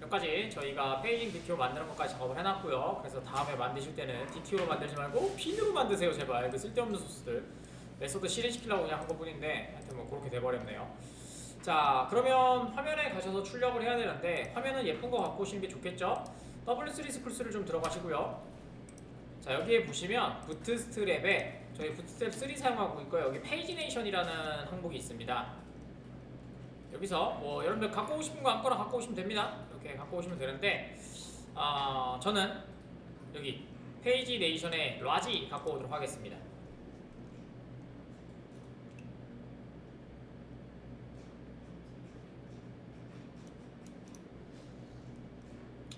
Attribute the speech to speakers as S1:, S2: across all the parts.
S1: 여기까지 저희가 페이징 DTO 만드는 것까지 작업을 해놨고요. 그래서 다음에 만드실 때는 DTO로 만들지 말고 핀으로 만드세요 제발. 그 쓸데없는 소스들 메소드 실행시키려고 그냥 한 것뿐인데 하여튼 뭐 그렇게 돼버렸네요. 자, 그러면 화면에 가셔서 출력을 해야 되는데 화면은 예쁜 거 갖고 오시는 게 좋겠죠? W3 스쿨스를 좀 들어가시고요. 자, 여기에 보시면 부트스트랩에 저희 부트스트랩 3 사용하고 있고요. 여기 페이지네이션이라는 항목이 있습니다. 여기서 뭐 여러분들 갖고 오고 싶은 거 아무거나 갖고 오시면 됩니다. 이렇게 갖고 오시면 되는데 저는 여기 페이지네이션의 라지 갖고 오도록 하겠습니다.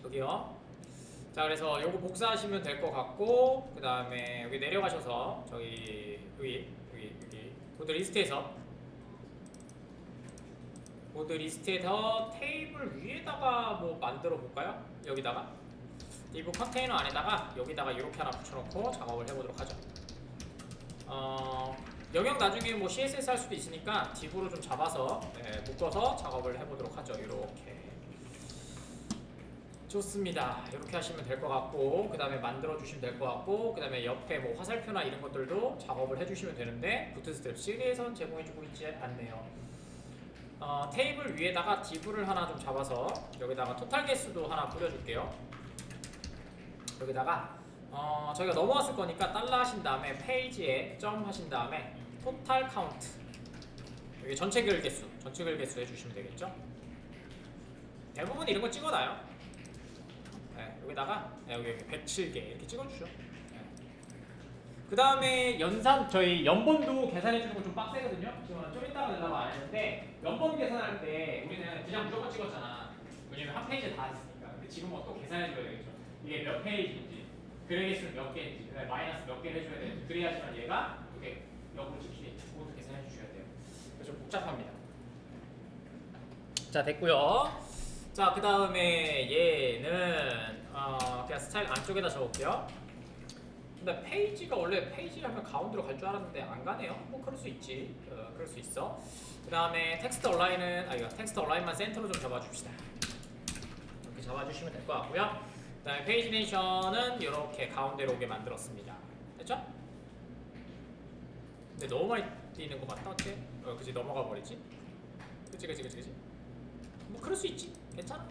S1: 여기요. 자, 그래서 요거 복사하시면 될 것 같고, 그 다음에 여기 내려가셔서 여기 보드 리스트에서 테이블 위에다가 뭐 만들어 볼까요? 여기다가 디브 컨테이너 안에다가 여기다가 이렇게 하나 붙여놓고 작업을 해보도록 하죠. 영역 나중에 뭐 CSS 할 수도 있으니까 div로 좀 잡아서 묶어서 작업을 해보도록 하죠. 이렇게. 좋습니다. 이렇게 하시면 될 것 같고, 그 다음에 만들어 주시면 될 것 같고, 그 다음에 옆에 뭐 화살표나 이런 것들도 작업을 해주시면 되는데 부트스트랩 3에선 제공해주고 있지 않네요. 테이블 위에다가 div를 하나 좀 잡아서 여기다가 토탈 개수도 하나 뿌려줄게요. 여기다가 저희가 넘어왔을 거니까 달러 하신 다음에 페이지에 점 하신 다음에 토탈 카운트, 여기 전체 글 개수 해주시면 되겠죠. 대부분 이런 거 찍어놔요. 여기다가 여기 107개 이렇게 찍어주죠. 그 다음에 저희 연본도 계산해주는 거 좀 빡세거든요. 지금 좀 이따가 내려고 안 했는데 연본 계산할 때 우리는 그냥 무조건 찍었잖아. 왜냐면 한 페이지에 다 있으니까. 근데 지금은 또 계산해줘야 되겠죠. 이게 몇 페이지인지, 글의 개수는 몇 개인지, 그다음에 마이너스 몇 개를 해줘야 되는지, 그래야지만 얘가 이렇게 역으로 찍히겠죠. 그것도 계산해 주셔야 돼요. 그래서 좀 복잡합니다. 자, 됐고요. 자, 그 다음에 얘는 그냥 스타일 안쪽에다 적을게요. 근데 페이지가 원래 페이지 하면 가운데로 갈 줄 알았는데 안 가네요. 뭐 그럴 수 있지. 그럴 수 있어. 그 다음에 텍스트 얼라인은 이거 텍스트 얼라인만 센터로 좀 잡아줍시다. 이렇게 잡아주시면 될 것 같고요. 그 다음에 페이지네이션은 이렇게 가운데로 오게 만들었습니다. 됐죠? 근데 너무 많이 띄는 거 맞다 어떻게? 그치, 넘어가 버리지. 그치. 뭐 그럴 수 있지. 괜찮아.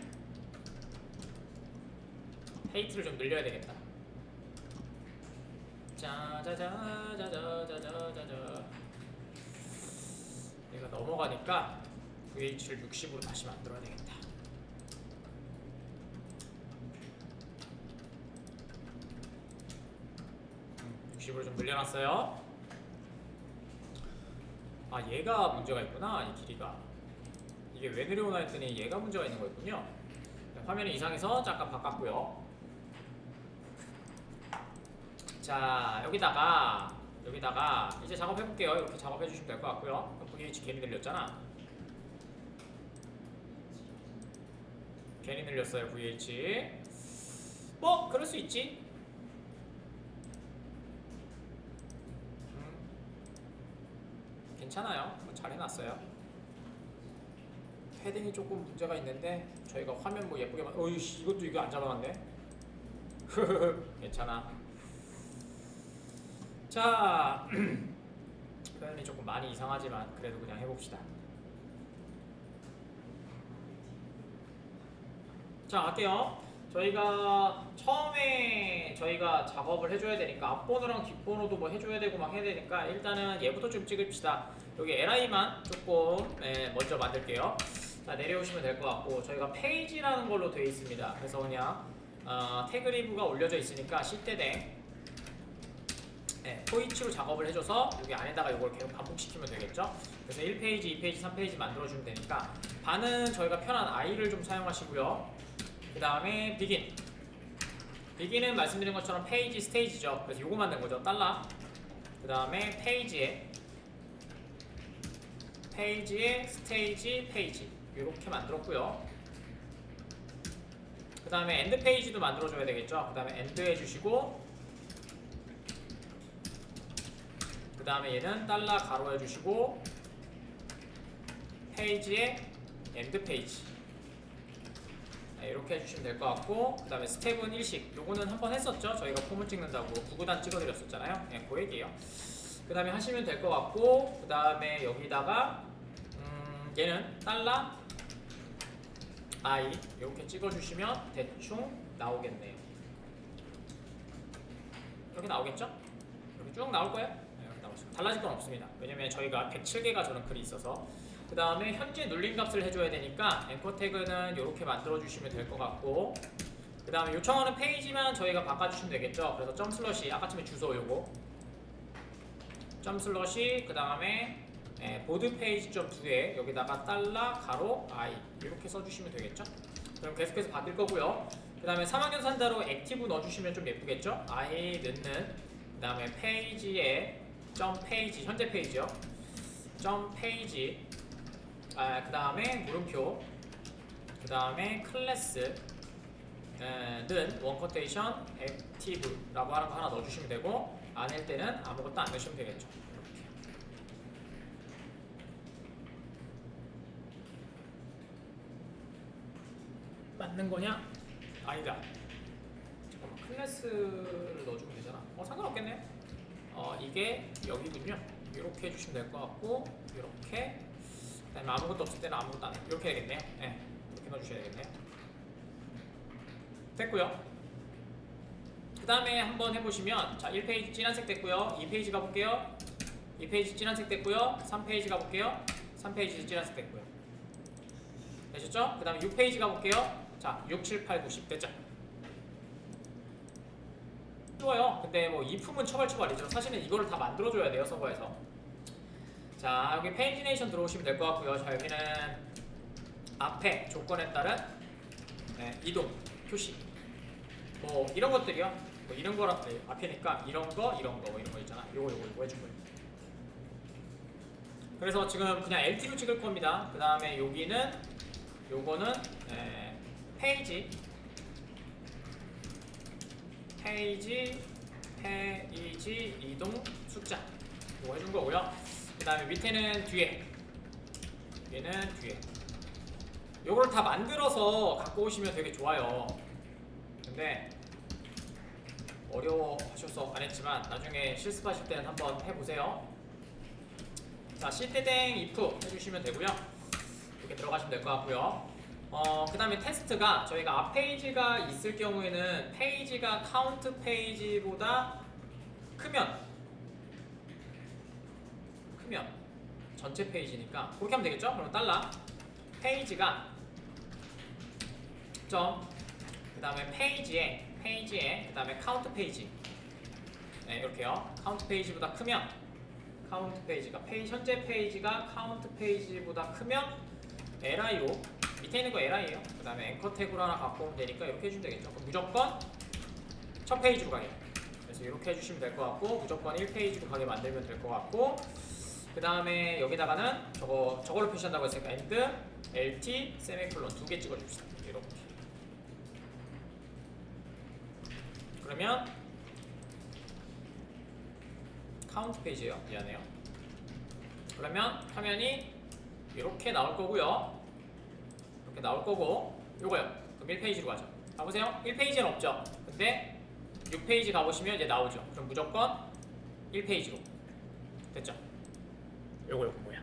S1: 헤이트를 좀 늘려야 되겠다. 짜자자자자자자자자. 얘가 넘어가니까 VH를 60으로 다시 만들어야 되겠다. 음, 60으로 좀 늘려놨어요. 얘가 문제가 있구나. 이 길이가 이게 왜 내려오나 했더니 얘가 문제가 있는 거였군요. 화면이 이상해서 잠깐 바꿨고요. 자, 여기다가 이제 작업해볼게요. 이렇게 작업해주시면 될 것 같고요. VH 괜히 늘렸잖아. 괜히 늘렸어요. VH 뭐 그럴 수 있지. 괜찮아요. 뭐 잘 해놨어요. 패딩이 조금 문제가 있는데 저희가 화면 뭐 예쁘게 어이씨, 이거 안 잡아놨네. 괜찮아. 자, 표현이 조금 많이 이상하지만 그래도 그냥 해봅시다. 자, 갈게요. 저희가 처음에 작업을 해줘야 되니까 앞번호랑 뒷번호도 뭐 해줘야 되고 막 해야 되니까 일단은 얘부터 좀 찍읍시다. 여기 li만 조금 먼저 만들게요. 자, 내려오시면 될 것 같고 저희가 페이지라는 걸로 되어 있습니다. 그래서 그냥 태그 리브가 올려져 있으니까 실대대 포인트로 작업을 해줘서 여기 안에다가 이걸 계속 반복시키면 되겠죠. 그래서 1페이지, 2페이지, 3페이지 만들어주면 되니까 반은 저희가 편한 i를 좀 사용하시고요. 그 다음에 비긴은 말씀드린 것처럼 페이지 스테이지죠. 그래서 요거 만든 거죠. 달러. 그 다음에 페이지에 스테이지 페이지 이렇게 만들었고요. 그 다음에 엔드 페이지도 만들어줘야 되겠죠. 그 다음에 엔드 해주시고 그 다음에 얘는 달러 가로 해주시고 페이지에 엔드 페이지 네, 이렇게 해주시면 될 것 같고, 그 다음에 스텝은 일식. 요거는 한번 했었죠. 저희가 폼을 찍는다고 구구단 찍어드렸었잖아요. 네, 그 얘기예요. 그 다음에 하시면 될 것 같고, 그 다음에 여기다가 얘는 달러 I 이렇게 찍어주시면 대충 나오겠네요. 이렇게 나오겠죠? 이렇게 쭉 나올 거예요. 네, 이렇게 나오시면 달라질 건 없습니다. 왜냐면 저희가 107개가 저런 글이 있어서. 그 다음에 현재 눌린 값을 해줘야 되니까 앵커 태그는 이렇게 만들어주시면 될 것 같고, 그 다음에 요청하는 페이지만 저희가 바꿔주시면 되겠죠. 그래서 점 슬러시 아까쯤에 주소 요거 점 슬러시 그 다음에 보드 페이지 점 2에 여기다가 달러 가로 I 이렇게 써주시면 되겠죠. 그럼 계속해서 바뀔 거고요. 그 다음에 3학년 산다로 액티브 넣어주시면 좀 예쁘겠죠. I 넣는 그 다음에 페이지에 점 페이지 현재 페이지요. 점 페이지 그 다음에 물음표 그 다음에 클래스 는 원커테이션 액티브라고 하는 거 하나 넣어주시면 되고, 아닐 때는 아무것도 안 넣으시면 되겠죠. 이렇게. 맞는 거냐? 아니다. 잠깐만, 클래스를 넣어주면 되잖아. 상관없겠네. 이게 여기군요. 이렇게 해주시면 될 것 같고, 이렇게. 그다음에 아무것도 없을 때는 아무것도 안 해. 이렇게 해야겠네요. 네, 이렇게 넣어주셔야 되겠네요. 됐고요. 그 다음에 한번 해보시면, 자, 1페이지 진한색 됐고요. 2페이지 가볼게요. 2페이지 진한색 됐고요. 3페이지 가볼게요. 3페이지 진한색 됐고요. 되셨죠? 그 다음에 6페이지 가볼게요. 자, 6, 7, 8, 9, 10 됐죠? 좋아요. 근데 뭐 이품은 처발처발이죠. 사실은 이거를 다 만들어줘야 돼요, 서버에서. 자, 여기 페이지네이션 들어오시면 될 것 같고요. 자, 여기는 앞에 조건에 따른 이동, 표시 뭐 이런 것들이요. 뭐 이런 거랑 앞이니까 이런 거 뭐 이런 거 있잖아. 요거 해준 거예요. 그래서 지금 그냥 LT로 찍을 겁니다. 그 다음에 여기는 요거는 페이지 이동 숫자 요거 해준 거고요. 그 다음에 밑에는 뒤에 요거를 다 만들어서 갖고 오시면 되게 좋아요. 근데 어려워하셔서 안 했지만 나중에 실습하실 때는 한번 해보세요. 자, 시대댕 if 해주시면 되고요. 이렇게 들어가시면 될 것 같고요. 그 다음에 테스트가 저희가 앞 페이지가 있을 경우에는 페이지가 카운트 페이지보다 크면 전체 페이지니까 그렇게 하면 되겠죠? 그럼 달러 페이지가 점 그 다음에 페이지에 그 다음에 카운트 페이지 이렇게요. 카운트 페이지보다 크면 카운트 페이지가 현재 페이지가 카운트 페이지보다 크면 LIO 밑에 있는 거 LI에요. 그 다음에 앵커 태그로 하나 갖고 오면 되니까 이렇게 해주면 되겠죠. 그럼 무조건 첫 페이지로 가게. 그래서 이렇게 해주시면 될 것 같고, 무조건 1페이지로 가게 만들면 될 것 같고, 그 다음에 여기다가는 저걸로 표시한다고 했으니까 end, lt, 세미콜론 2개 찍어줍시다. 이렇게. 그러면 카운트 페이지예요. 미안해요. 그러면 화면이 이렇게 나올 거고요. 이렇게 나올 거고, 요거요. 그럼 1페이지로 가죠. 가보세요. 1페이지는 없죠. 근데 6페이지 가보시면 이제 나오죠. 그럼 무조건 1페이지로. 됐죠? 요거 뭐야?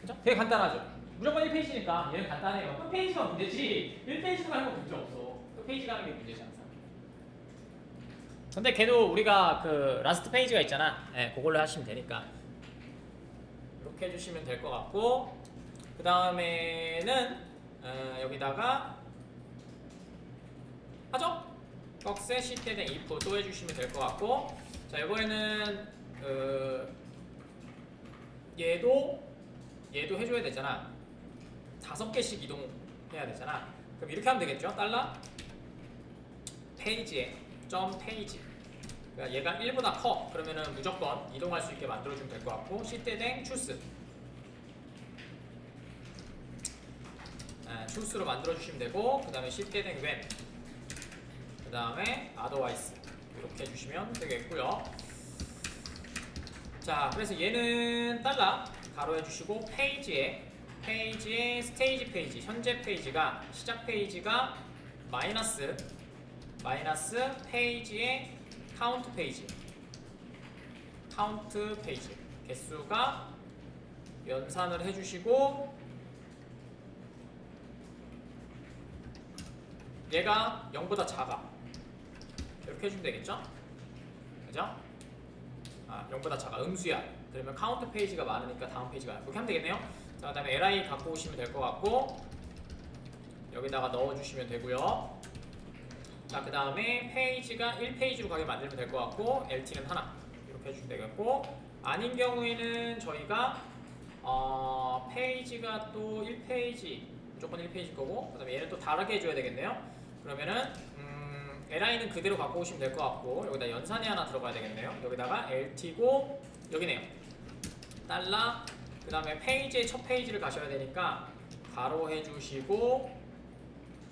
S1: 그죠? 되게 간단하죠? 무조건 1페이지니까 얘는 간단해요. 또 페이지가 문제지 1페이지로 가는 건 문제 없어. 또 페이지 가는 게 문제지 항상. 근데 걔도 우리가 그 라스트 페이지가 있잖아. 그걸로 하시면 되니까 이렇게 해주시면 될 것 같고, 그 다음에는 여기다가 하죠? 꺽쇠 시트에 if 또 해주시면 될 것 같고, 자, 이번에는 얘도 해줘야 되잖아. 5개씩 이동해야 되잖아. 그럼 이렇게 하면 되겠죠? 달러 페이지에 점 페이지. 그러니까 얘가 1보다 커. 그러면은 무조건 이동할 수 있게 만들어주면 될 것 같고, 시대댕 추스. 추스로 만들어주시면 되고, 그 다음에 시대댕 when. 그 다음에 otherwise. 이렇게 해주시면 되겠고요. 자, 그래서 얘는 달러 가로 해주시고, 페이지에 스테이지 페이지, 현재 페이지가 시작 페이지가 마이너스 페이지의 카운트 페이지 개수가 연산을 해주시고 얘가 0보다 작아 이렇게 해주면 되겠죠? 그죠? 0보다 작아 음수야. 그러면 카운트 페이지가 많으니까 다음 페이지가 그렇게 하면 되겠네요. 자, 그 다음에 li 갖고 오시면 될 것 같고 여기다가 넣어주시면 되고요. 자, 그 다음에 페이지가 1페이지로 가게 만들면 될 것 같고 LT는 하나 이렇게 해주시면 되겠고 아닌 경우에는 저희가 페이지가 또 1페이지 무조건 1페이지 거고 그 다음에 얘는 또 다르게 해줘야 되겠네요. 그러면은 li는 그대로 갖고 오시면 될 것 같고 여기다 연산이 하나 들어가야 되겠네요. 여기다가 LT고 여기네요. 달러 그 다음에 페이지의 첫 페이지를 가셔야 되니까 가로 해주시고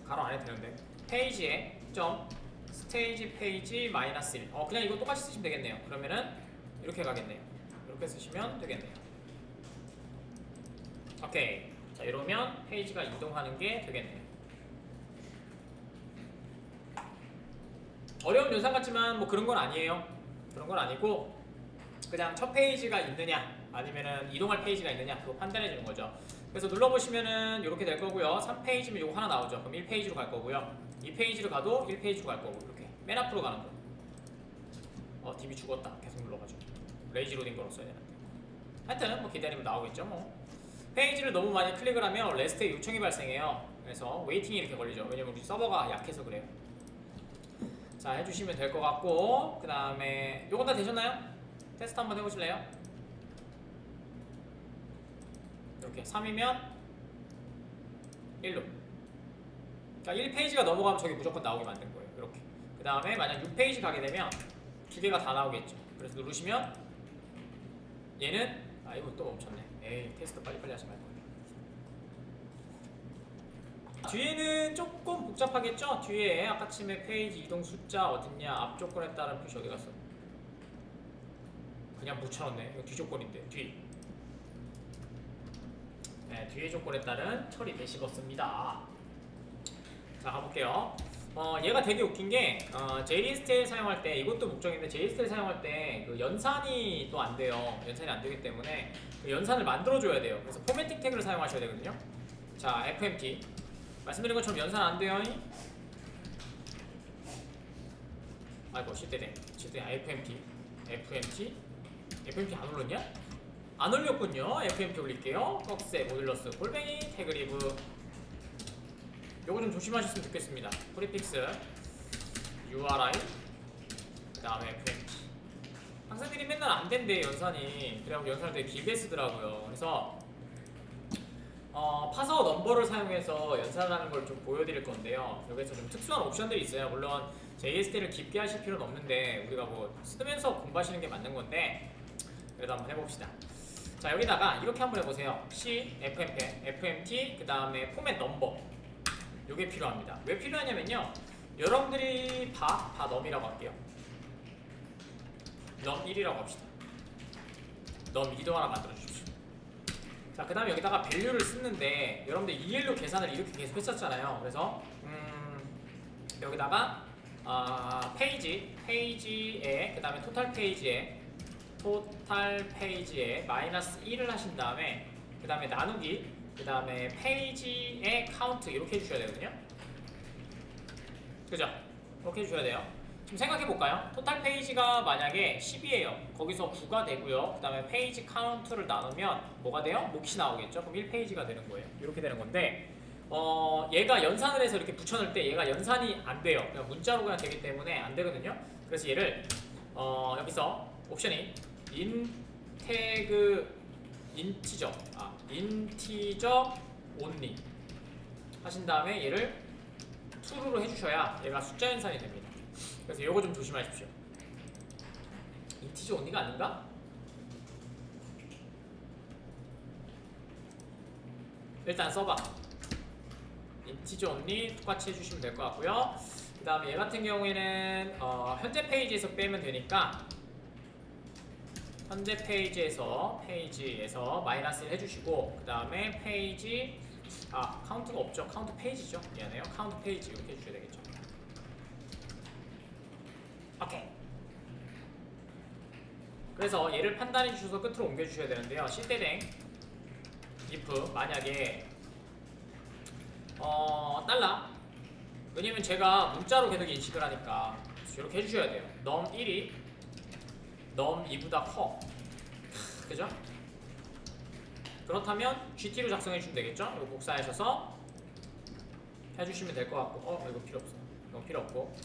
S1: 가로 안 해도 되는데 페이지에 점 스테이지 페이지 마이너스 1 그냥 이거 똑같이 쓰시면 되겠네요. 그러면은 이렇게 가겠네요. 이렇게 쓰시면 되겠네요. 오케이. 자, 이러면 페이지가 이동하는 게 되겠네요. 어려운 연산 같지만 뭐 그런 건 아니에요. 그런 건 아니고 그냥 첫 페이지가 있느냐 아니면은 이동할 페이지가 있느냐 그거 판단해 주는 거죠. 그래서 눌러보시면은 이렇게 될 거고요. 3페이지면 이거 하나 나오죠. 그럼 1페이지로 갈 거고요. 2페이지로 가도 1페이지로 갈 거고 이렇게 맨 앞으로 가는 거. DB 죽었다. 계속 눌러가지고 레이지 로딩 걸었어야 되는데. 하여튼 뭐 기다리면 나오겠죠. 뭐 페이지를 너무 많이 클릭을 하면 레스트에 요청이 발생해요. 그래서 웨이팅이 이렇게 걸리죠. 왜냐면 우리 서버가 약해서 그래요. 자, 해주시면 될 것 같고 그 다음에 요건 다 되셨나요? 테스트 한번 해보실래요? 이렇게 3이면 1로 그러니까 1페이지가 넘어가면 저기 무조건 나오게 만든 거예요. 이렇게 그 다음에 만약 6페이지 가게 되면 두 개가 다 나오겠죠. 그래서 누르시면 얘는 이거 또 멈췄네. 에이 테스트 빨리빨리 하지 말고 뒤에는 조금 복잡하겠죠? 뒤에 아까침에 페이지 이동 숫자 어딨냐 앞조건에 따른 표시 어디 갔어? 그냥 묻혀놨네. 이거 뒤조건인데 네, 뒤에 조건에 따른 처리 되시겠습니다. 자, 가볼게요. 얘가 되게 웃긴 게 JSTL 사용할 때 이것도 목적인데 JSTL 사용할 때 그 연산이 또 안 돼요. 연산이 안 되기 때문에 그 연산을 만들어줘야 돼요. 그래서 포매틱 태그를 사용하셔야 되거든요. 자, FMT 말씀드린 것처럼 연산 안 돼요. 아이고 실대네. FMT 안 올렸냐? 안 올렸군요. FMT 올릴게요. 꺽쇠 모듈러스 골뱅이 태그리브 요거 좀 조심하셨으면 좋겠습니다. 프리픽스 URI 그 다음에 FMT 학생들이 맨날 안 된대 연산이. 그래갖고 연산을 되게 길게 쓰더라고요. 그래서 파서 넘버를 사용해서 연산하는 걸 좀 보여드릴 건데요. 여기서 좀 특수한 옵션들이 있어요. 물론 JST를 깊게 하실 필요는 없는데 우리가 뭐 쓰면서 공부하시는 게 맞는 건데 그래도 한번 해봅시다. 자, 여기다가 이렇게 한번 해보세요. C, FMT, 그 다음에 포맷 넘버 요게 필요합니다. 왜 필요하냐면요. 여러분들이 넘이라고 할게요. 넘 1이라고 합시다. 넘 2도 하나 만들어 주십시오. 자, 그 다음에 여기다가 밸류를 쓰는데 여러분들 EL로 계산을 이렇게 계속 했었잖아요. 그래서 여기다가 페이지에 그 다음에 토탈 페이지에 마이너스 1을 하신 다음에 그 다음에 나누기 그 다음에 페이지의 카운트 이렇게 해주셔야 되거든요. 그죠? 그렇게 해주셔야 돼요. 지금 생각해볼까요? 토탈 페이지가 만약에 10이에요. 거기서 9가 되고요. 그 다음에 페이지 카운트를 나누면 뭐가 돼요? 몫이 나오겠죠? 그럼 1페이지가 되는 거예요. 이렇게 되는 건데 얘가 연산을 해서 이렇게 붙여놓을 때 얘가 연산이 안 돼요. 그냥 문자로 그냥 되기 때문에 안 되거든요. 그래서 얘를 여기서 옵션이 인티저 only 하신 다음에 얘를 true로 해주셔야 얘가 숫자 연산이 됩니다. 그래서 이거 좀 조심하십시오. 인티저 only가 아닌가? 일단 써봐. 인티저 only 똑같이 해주시면 될 것 같고요. 그 다음에 얘 같은 경우에는 현재 페이지에서 빼면 되니까 현재 페이지에서 마이너스를 해주시고 그 다음에 페이지 카운트가 없죠. 카운트 페이지죠. 미안해요. 카운트 페이지 이렇게 해주셔야 되겠죠. 오케이. 그래서 얘를 판단해 주셔서 끝으로 옮겨 주셔야 되는데요. 실대댕 if 만약에 달러, 왜냐면 제가 문자로 계속 인식을 하니까 이렇게 해주셔야 돼요. num 1이 num 2보다 커. 그죠? 그렇다면 GT로 작성해 주시면 되겠죠? 이거 복사하셔서 해주시면 될 것 같고, 이거 필요 없어. 이건 필요 없고,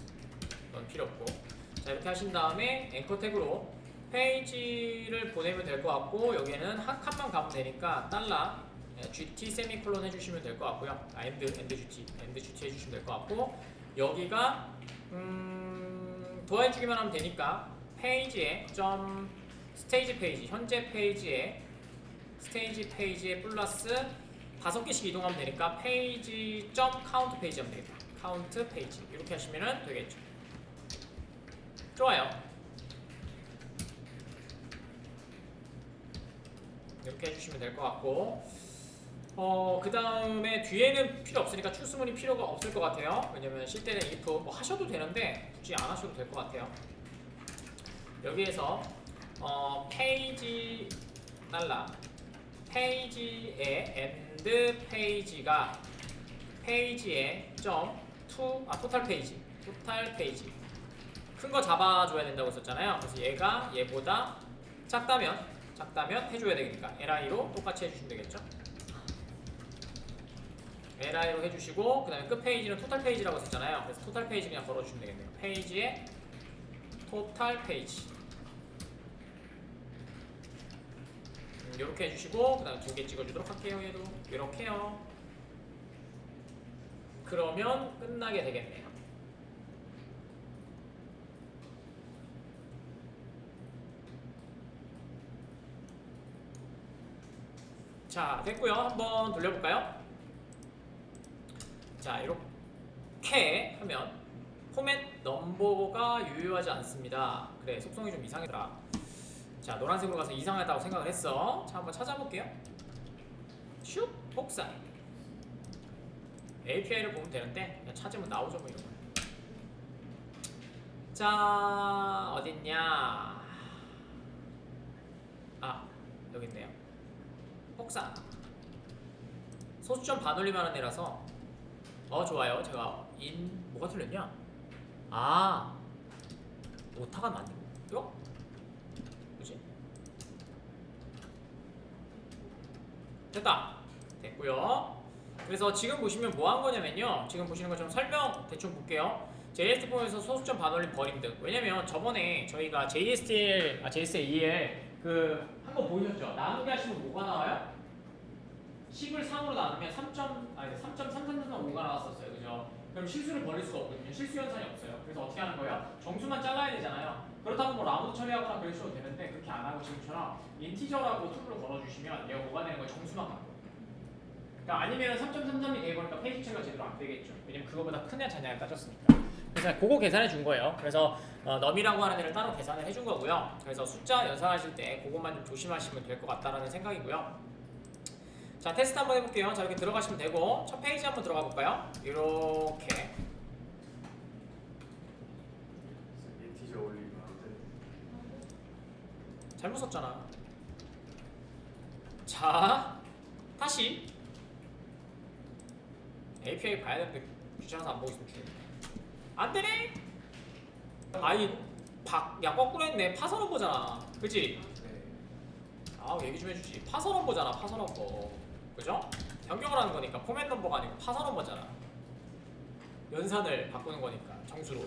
S1: 이건 필요 없고. 자, 이렇게 하신 다음에 앵커 태그로 페이지를 보내면 될 것 같고, 여기에는 한 칸만 가면 되니까 달러 GT 세미콜론 해주시면 될 것 같고요. end GT 해주시면 될 것 같고, 여기가 도와주기만 하면 되니까 페이지에 점 스테이지 페이지, 현재 페이지에 스테이지 페이지에 플러스 5개씩 이동하면 되니까 페이지 점 카운트 페이지 하면 되겠다. 카운트 페이지 이렇게 하시면 되겠죠. 좋아요. 이렇게 해주시면 될 것 같고, 그 다음에 뒤에는 필요 없으니까 추수문이 필요가 없을 것 같아요. 왜냐면 실 때는 if 뭐 하셔도 되는데 굳이 안 하셔도 될 것 같아요. 여기에서 페이지 달러 페이지의 end 페이지가 페이지의 점 토탈 페이지 큰 거 잡아줘야 된다고 했었잖아요. 그래서 얘가 얘보다 작다면 해줘야 되니까 li로 똑같이 해주시면 되겠죠. li로 해주시고, 그 다음에 끝 페이지는 토탈 페이지라고 했었잖아요. 그래서 토탈 페이지 그냥 걸어주시면 되겠네요. 페이지에 토탈 페이지 이렇게 해주시고, 그 다음에 2개 찍어주도록 할게요. 얘도 이렇게요. 그러면 끝나게 되겠네요. 자, 됐고요. 한번 돌려볼까요? 자, 이렇게 하면 포맷 넘버가 유효하지 않습니다. 그래, 속성이 좀 이상하더라. 자, 노란색으로 가서 이상하다고 생각을 했어. 자, 한번 찾아볼게요. 슉! 복사. API를 보면 되는데 그냥 찾으면 나오죠, 뭐 이런 거. 자, 어딨냐? 여기 있네요. 복사. 소수점 반올림 하는 애라서 좋아요. 제가 뭐가 틀렸냐? 오타가 맞네. 이거? 그치? 됐다. 됐고요. 그래서 지금 보시면 뭐 한 거냐면요. 지금 보시는 것처럼 설명 대충 볼게요. JS 폼에서 소수점 반올림 버림 등. 왜냐면 저번에 저희가 JSAEL 한번 보이셨죠? 나누기 하시면 뭐가 나와요? 10을 3으로 나누면 3.33335가 나왔었어요. 그죠? 그럼 실수를 버릴 수가 없거든요. 실수 현상이 없어요. 그래서 어떻게 하는 거예요? 정수만 잘라야 되잖아요. 그렇다고 뭐 라운드 처리하거나 그러셔도 되는데 그렇게 안 하고 지금처럼 인티저라고 툴로 걸어주시면 얘가 뭐가 되는 거예요? 정수만 갖고. 그러니까 아니면 3.33이 돼버리니까 페이지 처리가 제대로 안 되겠죠. 왜냐면 그거보다 크냐 작냐를 따졌으니까. 그래서 그거 계산해 준 거예요. 그래서 넘이라고 하는 애를 따로 계산을 해준 거고요. 그래서 숫자 연산하실 때 그것만 좀 조심하시면 될 것 같다라는 생각이고요. 자, 테스트 한번 해볼게요. 자, 이렇게 들어가시면 되고 첫 페이지 한번 들어가 볼까요? 이렇게
S2: 인티저 올리면 안 돼.
S1: 잘못 썼잖아. 자, 다시 API 봐야 되는데 귀찮아서 안 보고 있으면 죽겠네. 안 되네? 야, 거꾸로 했네. 파서 넘버잖아. 그치?
S2: 네.
S1: 얘기 좀 해주지. 파서 넘버잖아. 파서 넘버. 그죠? 변경을 하는 거니까 포맷 넘버가 아니고 파서 넘버잖아. 연산을 바꾸는 거니까 정수로.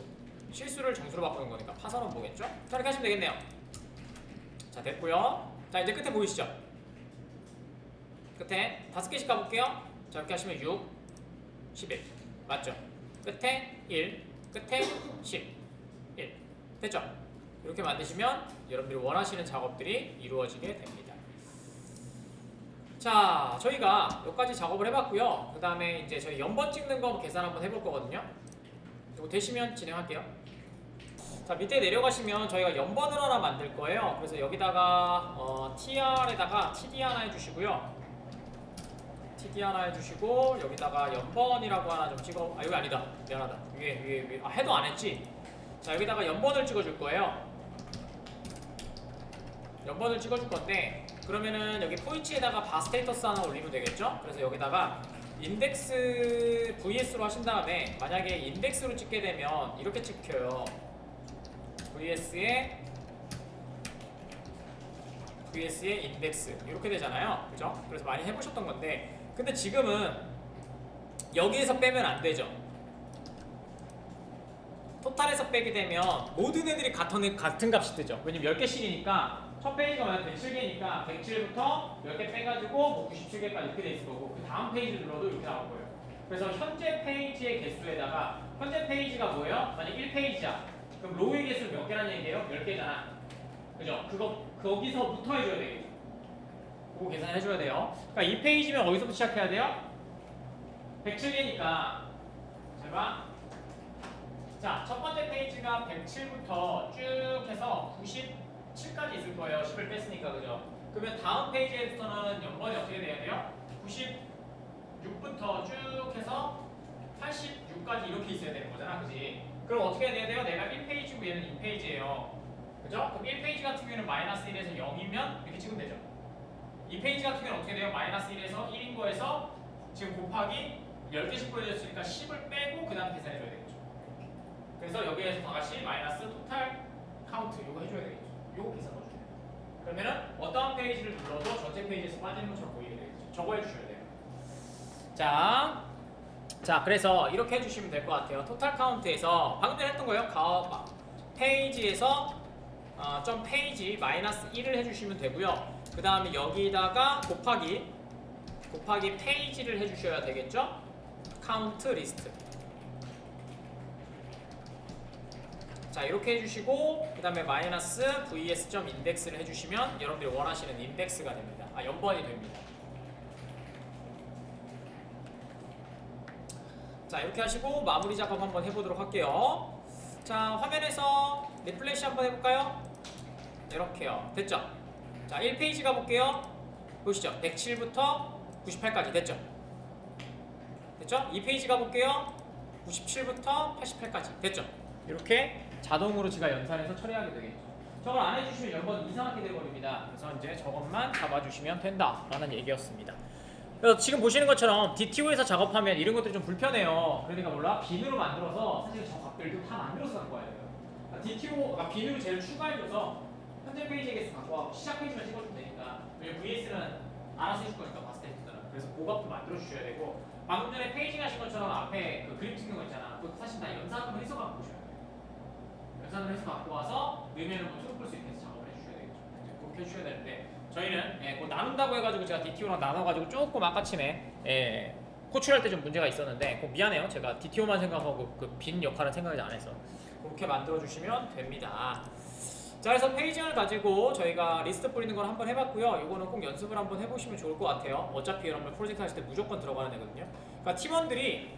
S1: 실수를 정수로 바꾸는 거니까 파서 넘버겠죠? 자, 이렇게 하시면 되겠네요. 자, 됐고요. 자, 이제 끝에 보이시죠? 끝에 5개씩 가볼게요. 자, 이렇게 하시면 6, 11 맞죠? 끝에 1, 끝에 10, 1 됐죠? 이렇게 만드시면 여러분들이 원하시는 작업들이 이루어지게 됩니다. 자, 저희가 여기까지 작업을 해봤고요. 그 다음에 이제 저희 연번 찍는 거 계산 한번 해볼 거거든요. 이거 되시면 진행할게요. 자, 밑에 내려가시면 저희가 연번을 하나 만들 거예요. 그래서 여기다가 tr에다가 td 하나 해주시고요. TD 하나 해주시고 여기다가 연번이라고 하나 좀 찍어. 아 여기 아니다. 미안하다. 위에 아 해도 안 했지. 자 여기다가 연번을 찍어줄 거예요. 연번을 찍어줄 건데 그러면은 여기 포인트에다가 바 스테이터스 하나 올리면 되겠죠? 그래서 여기다가 인덱스 VS로 하신 다음에 만약에 인덱스로 찍게 되면 이렇게 찍혀요. VS에 인덱스 이렇게 되잖아요. 그죠? 그래서 많이 해보셨던 건데 근데 지금은 여기에서 빼면 안 되죠. 토탈에서 빼게 되면 모든 애들이 같은 값이 뜨죠. 왜냐면 10개 실이니까 첫 페이지가 만약 107개니까 107부터 10개 빼가지고 뭐 97개까지 이렇게 돼 있을 거고 그 다음 페이지 눌러도 이렇게 나올 거예요. 그래서 현재 페이지의 개수에다가 현재 페이지가 뭐예요? 만약 1페이지야. 그럼 로우의 개수는 몇 개라는 얘기예요? 10개잖아. 그죠? 거기서부터 해줘야 되겠죠. 그거 계산해 줘야 돼요. 그러니까 이 페이지면 어디서부터 시작해야 돼요? 107개니까 잘 봐. 자, 첫 번째 페이지가 107부터 쭉 해서 97까지 있을 거예요. 10을 뺐으니까 그죠? 그러면 다음 페이지에서는 연번이 어떻게 돼야 돼요? 96부터 쭉 해서 86까지 이렇게 있어야 되는 거잖아, 그지? 그럼 어떻게 해야 돼요? 내가 1페이지고 얘는 2페이지예요. 그죠? 그럼 1페이지 같은 경우에는 마이너스 1에서 0이면 이렇게 찍으면 되죠. 2페이지 같은 경우는 어떻게 돼요? 마이너스 1에서 1인 거에서 지금 곱하기 10개씩 보여줬으니까 10을 빼고 그 다음 계산해줘야 되겠죠. 그래서 여기에서 다같이 마이너스 토탈 카운트 이거 해줘야 되겠죠. 이거 계산 넣어줘야 돼요. 그러면은 어떠한 페이지를 눌러도 전체 페이지에서 빠지는 것처럼 보이게 되겠죠. 저거 해주셔야 돼요. 자 그래서 이렇게 해주시면 될 것 같아요. 토탈 카운트에서 방금 전에 했던 거예요. 페이지에서 점 페이지 마이너스 1을 해주시면 되고요. 그 다음에 여기다가 곱하기 페이지를 해주셔야 되겠죠. 카운트 리스트. 자 이렇게 해주시고 그 다음에 마이너스 vs.점 인덱스를 해주시면 여러분들이 원하시는 인덱스가 됩니다. 연번이 됩니다. 자 이렇게 하시고 마무리 작업 한번 해보도록 할게요. 자 화면에서 리플래시 한번 해볼까요? 이렇게요. 됐죠? 자 1페이지 가볼게요. 보시죠. 107부터 98까지 됐죠? 됐죠? 2페이지 가볼게요. 97부터 88까지 됐죠? 이렇게 자동으로 제가 연산해서 처리하게 되겠죠. 저걸 안 해주시면 연번 이상하게 돼버립니다. 그래서 이제 저것만 잡아주시면 된다라는 얘기였습니다. 그래서 지금 보시는 것처럼 DTO에서 작업하면 이런 것들이 좀 불편해요. 그러니까 몰라 빈으로 만들어서 사실 저 값들도 다 만들어서 갖고 와야 돼요. 그러니까 DTO가 빈으로 쟤를 추가해줘서 현재 페이지에 개수 갖고 와서 시작 페이지만 찍어주면 되니까 왜냐면 VS는 알아서 해줄 거니까 바스테이트는 그래서 고값도 만들어 주셔야 되고 방금 전에 페이징 하신 것처럼 앞에 그 그림 찍는 거 있잖아. 그것도 사실 다 연산을 해서 갖고 오셔야 돼요. 연산을 해서 갖고 와서 넣으면 뭐 트루 볼수 있게 해서 작업을 해주셔야 되겠죠. 이제 그렇게 해주셔야 되는데 저희는 그 나눈다고 해가지고 제가 DTO랑 나눠가지고 조금 아까침에 호출할 때 좀 문제가 있었는데 미안해요. 제가 DTO만 생각하고 그 빈 역할은 생각하지 안 해서 그렇게 만들어 주시면 됩니다. 자 그래서 페이징을 가지고 저희가 리스트 뿌리는 걸 한번 해봤고요. 이거는 꼭 연습을 한번 해보시면 좋을 것 같아요. 어차피 여러분 프로젝트 하실 때 무조건 들어가는 애거든요. 그러니까 팀원들이